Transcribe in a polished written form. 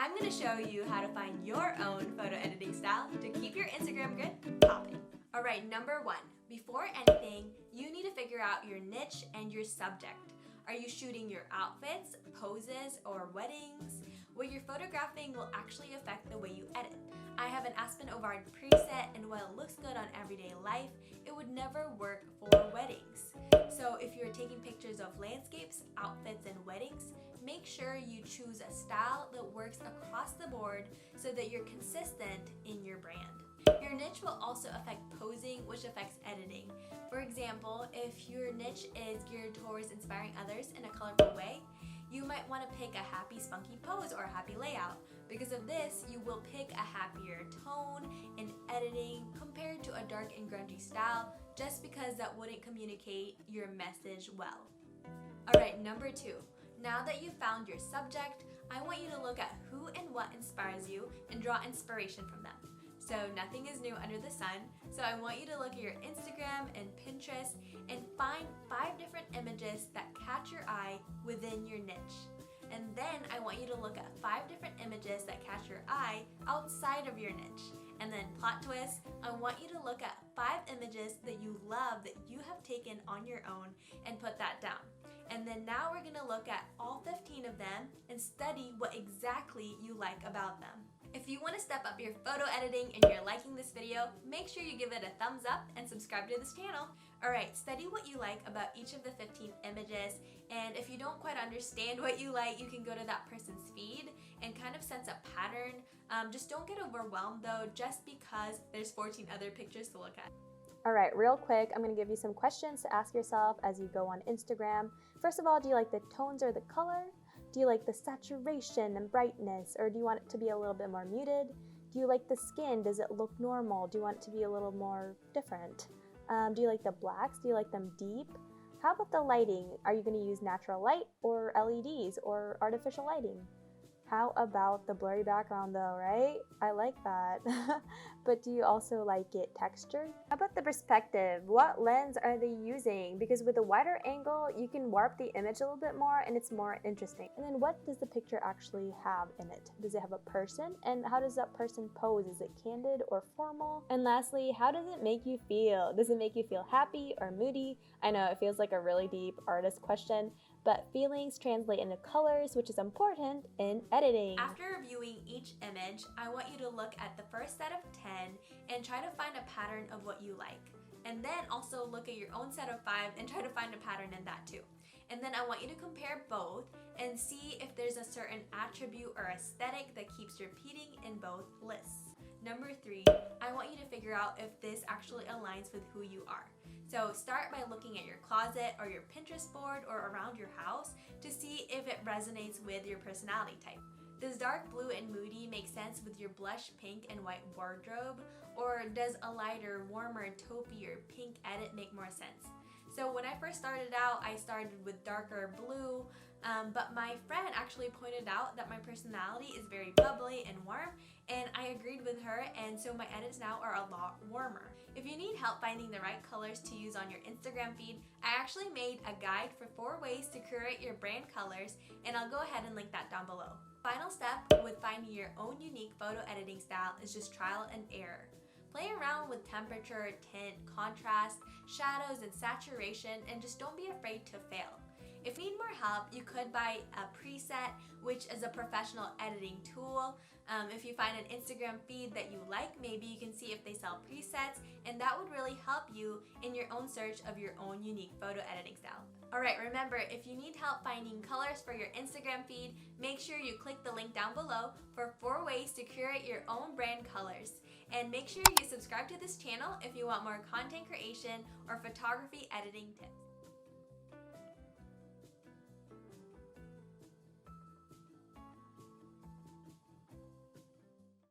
I'm going to show you how to find your own photo editing style to keep your Instagram grid popping. Alright, number 1. Before anything, you need to figure out your niche and your subject. Are you shooting your outfits, poses, or weddings? What you're photographing will actually affect the way you edit. I have an Aspen Ovard preset, and while it looks good on everyday life, it would never work for weddings. So if you're taking pictures of landscapes, outfits, and weddings, make sure you choose a style that works across the board so that you're consistent in your brand. Your niche will also affect posing, which affects editing. For example, if your niche is geared towards inspiring others in a colorful way, you might want to pick a happy, spunky pose or a happy layout. Because of this, you will pick a happier tone in editing compared to a dark and grungy style, just because that wouldn't communicate your message well. Alright, number 2. Now that you've found your subject, I want you to look at who and what inspires you and draw inspiration from them. So nothing is new under the sun, so I want you to look at your Instagram and Pinterest and find 5 different images that catch your eye within your niche. And then I want you to look at 5 different images that catch your eye outside of your niche. And then plot twist, I want you to look at 5 images that you love that you have taken on your own and put that down. And then now we're gonna look at all 15 of them and study what exactly you like about them. If you want to step up your photo editing and you're liking this video, make sure you give it a thumbs up and subscribe to this channel. Alright, study what you like about each of the 15 images, and if you don't quite understand what you like, you can go to that person's feed and kind of sense a pattern. Just don't get overwhelmed though, just because there's 14 other pictures to look at. Alright, real quick, I'm going to give you some questions to ask yourself as you go on Instagram. First of all, do you like the tones or the color? Do you like the saturation and brightness, or do you want it to be a little bit more muted? Do you like the skin? Does it look normal? Do you want it to be a little more different? Do you like the blacks? Do you like them deep? How about the lighting? Are you going to use natural light or LEDs or artificial lighting? How about the blurry background though, right? I like that. But do you also like it textured? How about the perspective? What lens are they using? Because with a wider angle, you can warp the image a little bit more and it's more interesting. And then what does the picture actually have in it? Does it have a person? And how does that person pose? Is it candid or formal? And lastly, how does it make you feel? Does it make you feel happy or moody? I know it feels like a really deep artist question, but feelings translate into colors, which is important in editing. After reviewing each image, I want you to look at the first set of 10 and try to find a pattern of what you like. And then also look at your own set of 5 and try to find a pattern in that too. And then I want you to compare both and see if there's a certain attribute or aesthetic that keeps repeating in both lists. Number 3, I want you to figure out if this actually aligns with who you are. So start by looking at your closet or your Pinterest board or around your house to see if it resonates with your personality type. Does dark blue and moody make sense with your blush pink and white wardrobe? Or does a lighter, warmer, taupey or pink edit make more sense? So when I first started out, I started with darker blue, but my friend actually pointed out that my personality is very bubbly and warm, and I agreed with her, and so my edits now are a lot warmer. If you need help finding the right colors to use on your Instagram feed, I actually made a guide for 4 ways to curate your brand colors, and I'll go ahead and link that down below. Final step with finding your own unique photo editing style is just trial and error. Play around with temperature, tint, contrast, shadows, and saturation, and just don't be afraid to fail. If you need more help, you could buy a preset, which is a professional editing tool. If you find an Instagram feed that you like, maybe you can see if they sell presets, and that would really help you in your own search of your own unique photo editing style. Alright, remember, if you need help finding colors for your Instagram feed, make sure you click the link down below for 4 ways to curate your own brand colors. And make sure you subscribe to this channel if you want more content creation or photography editing tips.